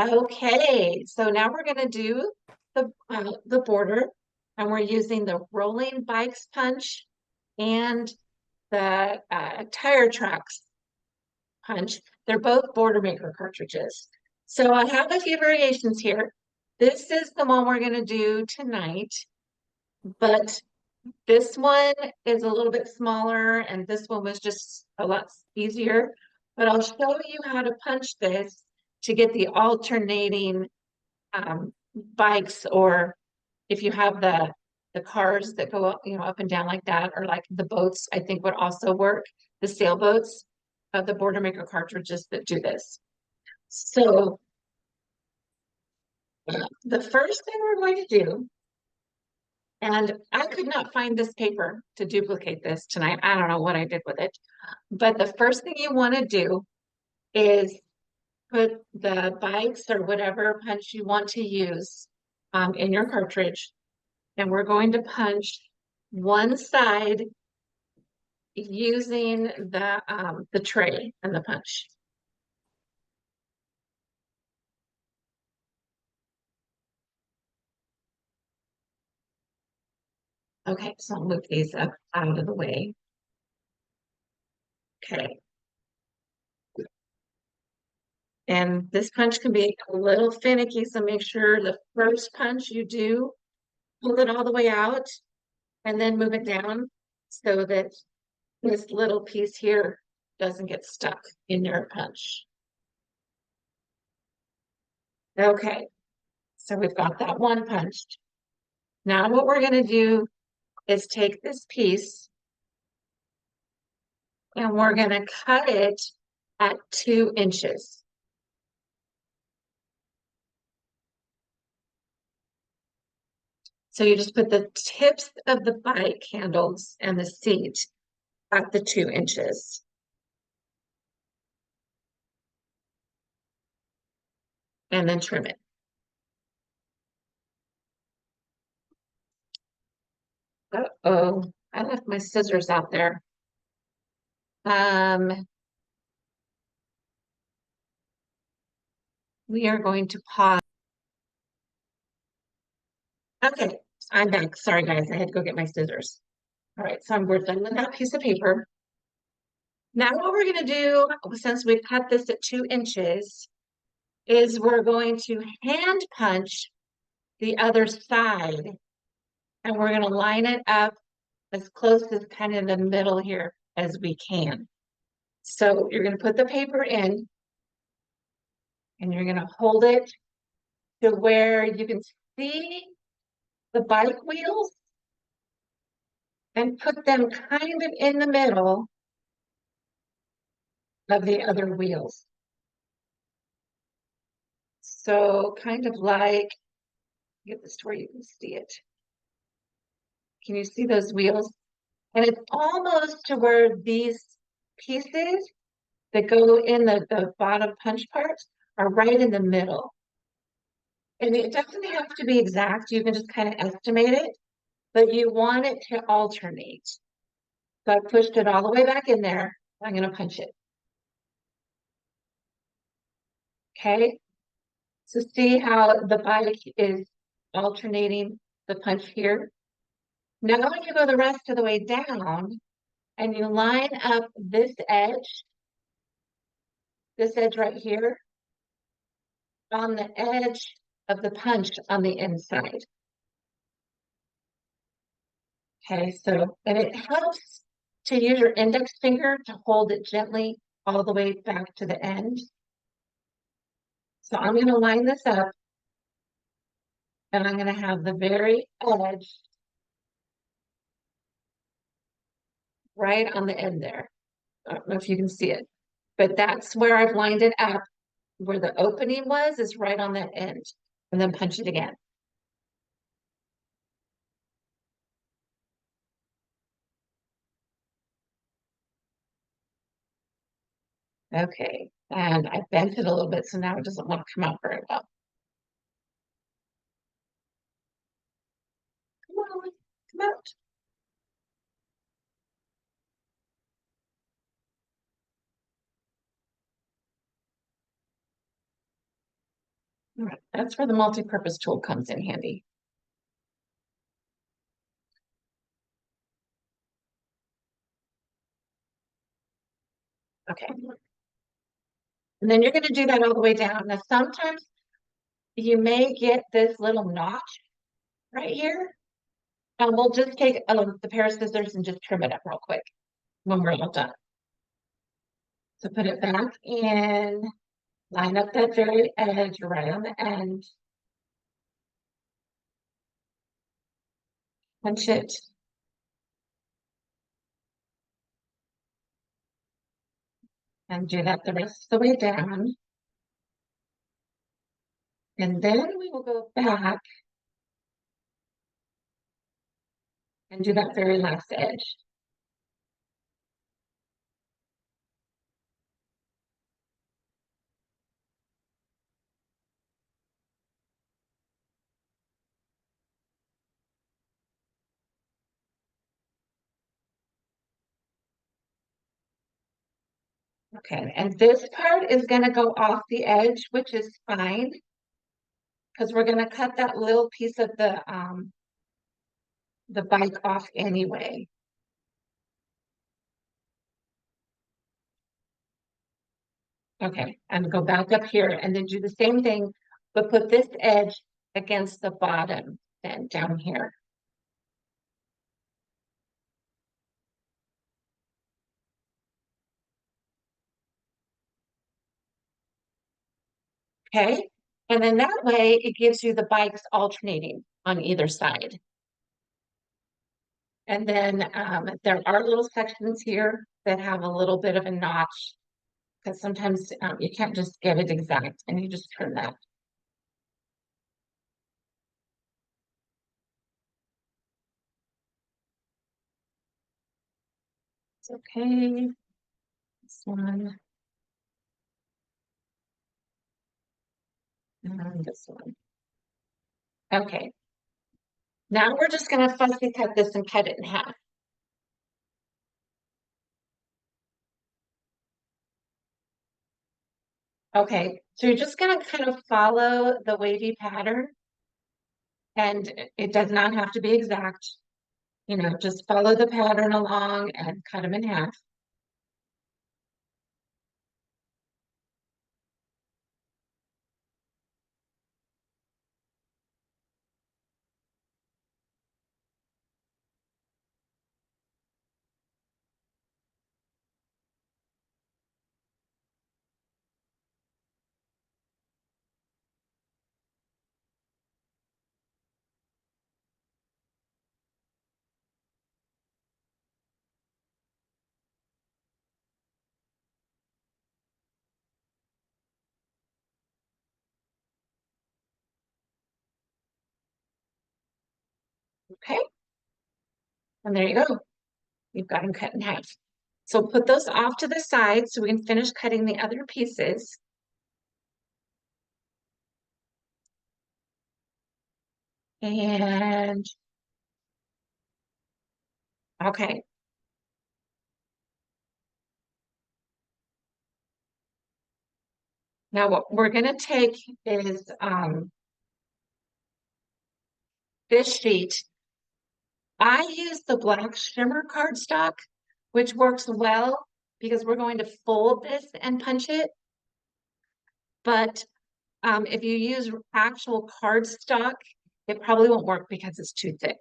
Okay, so now we're going to do the border, and we're using the rolling bikes punch and the tire tracks punch. They're both border maker cartridges. So I have a few variations here. This is the one we're going to do tonight, but this one is a little bit smaller, and this one was just a lot easier. But I'll show you how to punch this to get the alternating bikes, or if you have the cars that go up, up and down like that, or like the boats, I think would also work. The sailboats of the border maker cartridges that do this. So the first thing we're going to do, and I could not find this paper to duplicate this tonight. I don't know what I did with it, but the first thing you want to do is put the bikes or whatever punch you want to use in your cartridge, and we're going to punch one side using the tray and the punch. Okay, so I'll move these up out of the way. Okay. And this punch can be a little finicky, so make sure the first punch you do, pull it all the way out and then move it down so that this little piece here doesn't get stuck in your punch. Okay, so we've got that one punched. Now what we're going to do is take this piece and we're going to cut it at 2 inches. So you just put the tips of the bike handles and the seat at the 2 inches. And then trim it. Uh-oh, I left my scissors out there. We are going to pause. Okay, I'm back. Sorry, guys, I had to go get my scissors. All right, so we're done with that piece of paper. Now what we're going to do, since we cut this at 2 inches, is we're going to hand punch the other side, and we're going to line it up as close as kind of in the middle here as we can. So you're going to put the paper in, and you're going to hold it to where you can see the bike wheels and put them kind of in the middle of the other wheels. So kind of like, get this to where you can see it. Can you see those wheels? And it's almost to where these pieces that go in the bottom punch parts are right in the middle. And it doesn't have to be exact. You can just kind of estimate it, but you want it to alternate. So I pushed it all the way back in there. I'm going to punch it. Okay. So see how the bike is alternating the punch here. Now when you go the rest of the way down and you line up this edge right here, on the edge of the punch on the inside. Okay, so, and it helps to use your index finger to hold it gently all the way back to the end. So I'm going to line this up, and I'm going to have the very edge right on the end there. I don't know if you can see it, but that's where I've lined it up. Where the opening was is right on that end, and then punch it again. Okay, and I bent it a little bit, so now it doesn't want to come out very well. Come on, come out. All right, that's where the multi-purpose tool comes in handy. Okay. And then you're going to do that all the way down. Now, sometimes you may get this little notch right here. And we'll just take the pair of scissors and just trim it up real quick when we're all done. So put it back in, line up that very edge right on the end, punch it, and do that the rest of the way down. And then we will go back and do that very last edge. Okay, and this part is going to go off the edge, which is fine because we're going to cut that little piece of the bike off anyway. Okay, and go back up here and then do the same thing, but put this edge against the bottom then down here. Okay, and then that way it gives you the bikes alternating on either side. And then there are little sections here that have a little bit of a notch because sometimes you can't just get it exact and you just trim that. It's okay. This one and this one. Okay. Now we're just going to fussy cut this and cut it in half. Okay, so you're just going to kind of follow the wavy pattern, and it does not have to be exact. You know, just follow the pattern along and cut them in half. Okay, and there you go. You've got them cut in half. So put those off to the side so we can finish cutting the other pieces. And okay, now what we're gonna take is this sheet. I use the black shimmer cardstock, which works well because we're going to fold this and punch it. But if you use actual cardstock, it probably won't work because it's too thick.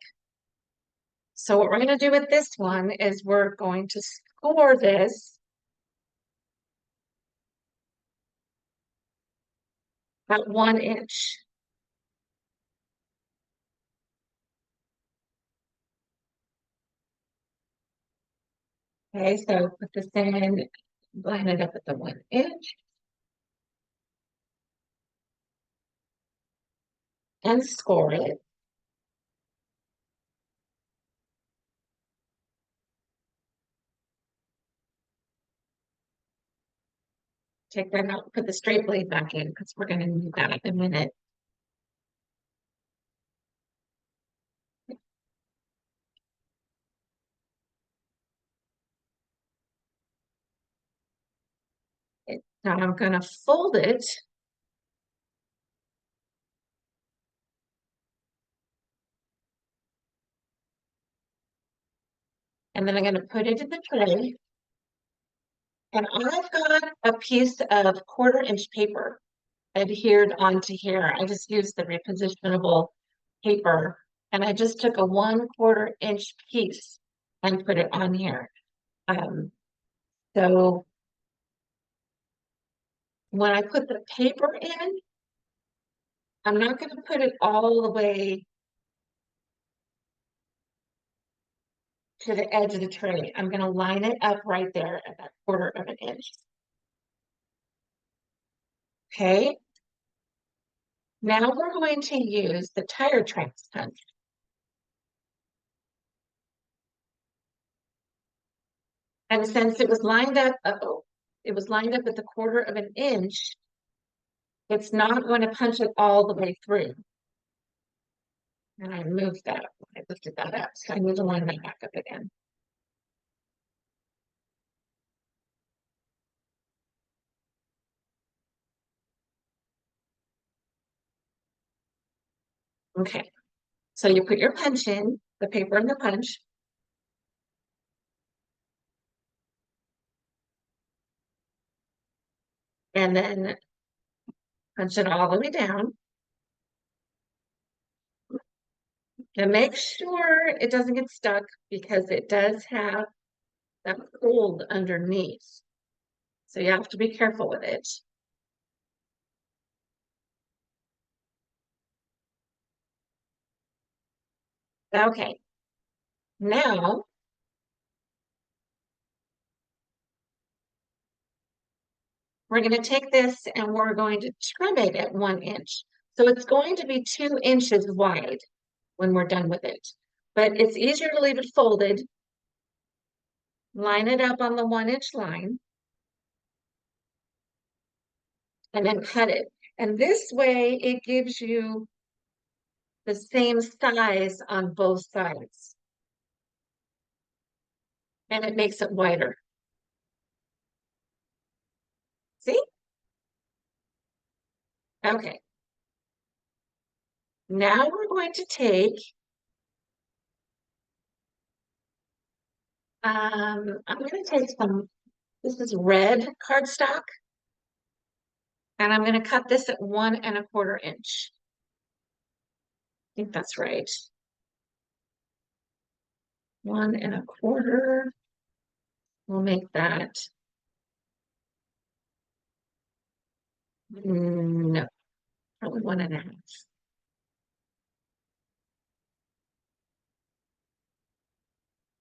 So what we're going to do with this one is we're going to score this at 1 inch. Okay, so put this in, line it up at the 1 inch, and score it. Take that out, put the straight blade back in because we're going to need that in a minute. Now I'm going to fold it And then I'm going to put it in the tray. And I've got a piece of 1/4 inch paper adhered onto here. I just used the repositionable paper and I just took a 1/4 inch piece and put it on here. So when I put the paper in, I'm not going to put it all the way to the edge of the tray. I'm going to line it up right there at that 1/4 inch. Okay. Now we're going to use the tire tracks punch. And since it was lined up, it was lined up at the 1/4 inch, it's not going to punch it all the way through. And I moved that, I lifted that up, so I need to line that back up again. Okay, so you put your punch in, the paper and the punch. And then punch it all the way down. And make sure it doesn't get stuck because it does have that fold underneath. So you have to be careful with it. Okay, now we're going to take this and we're going to trim it at 1 inch. So it's going to be 2 inches wide when we're done with it. But it's easier to leave it folded. Line it up on the 1 inch line. And then cut it. And this way it gives you the same size on both sides. And it makes it wider. See? Okay. Now we're going to take, I'm going to take some, this is red cardstock. And I'm going to cut this at 1¼ inch. I think that's right. 1¼ we'll make that. No, probably 1½.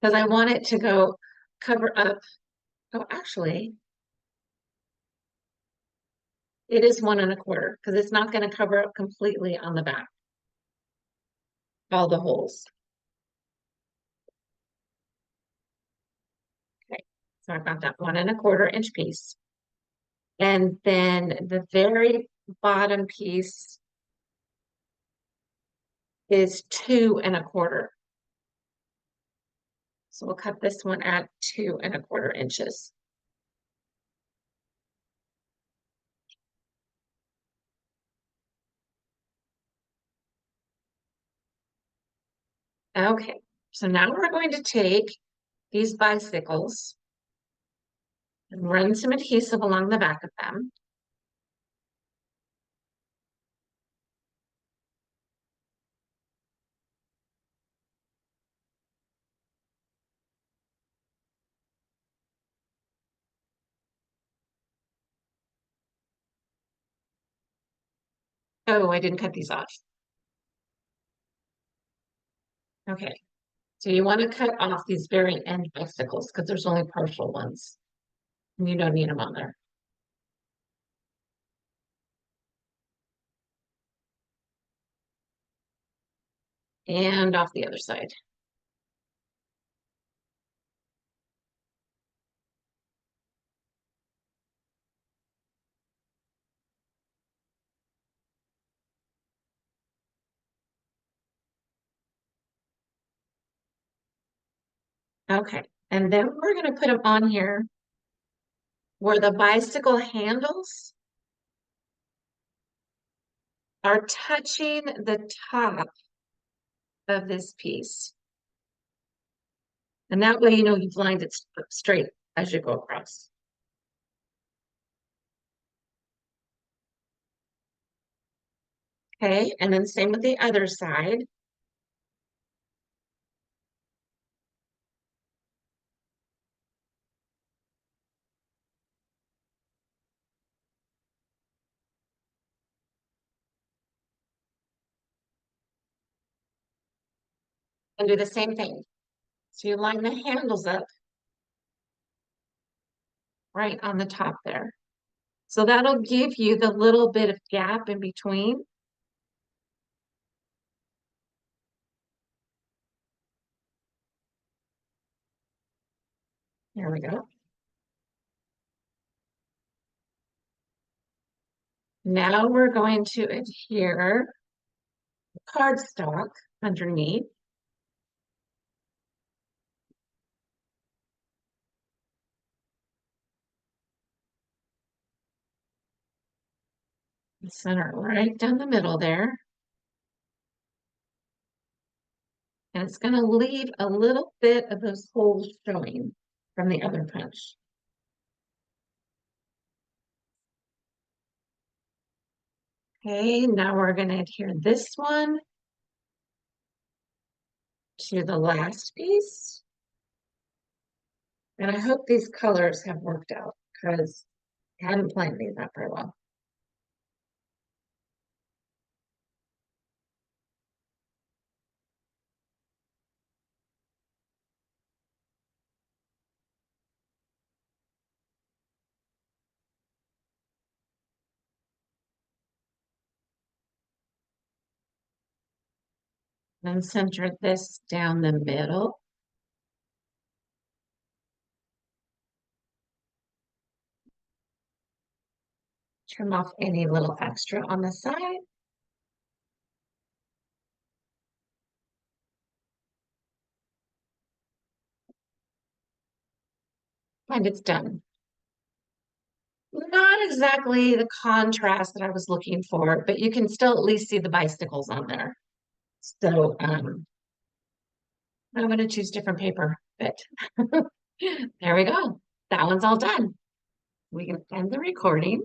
Because I want it to go cover up. Oh, actually, it is 1¼ because it's not going to cover up completely on the back. All the holes. Okay, so I've got that 1¼ inch piece. And then the very bottom piece is 2¼ So we'll cut this one at 2¼ inches. Okay, so now we're going to take these bicycles and run some adhesive along the back of them. Oh, I didn't cut these off. Okay, so you want to cut off these very end bicycles because there's only partial ones. And you don't need them on there. And off the other side. Okay, and then we're going to put them on here where the bicycle handles are touching the top of this piece. And that way, you know, you've lined it straight as you go across. Okay, and then same with the other side. And do the same thing. So you line the handles up right on the top there. So that'll give you the little bit of gap in between. There we go. Now we're going to adhere cardstock underneath. Center right down the middle there. And it's going to leave a little bit of those holes showing from the other punch. Okay, now we're going to adhere this one to the last piece. And I hope these colors have worked out because I hadn't planned these out very well. Then center this down the middle. Trim off any little extra on the side. And it's done. Not exactly the contrast that I was looking for, but you can still at least see the bicycles on there. So I'm going to choose different paper, but there we go. That one's all done. We can end the recording.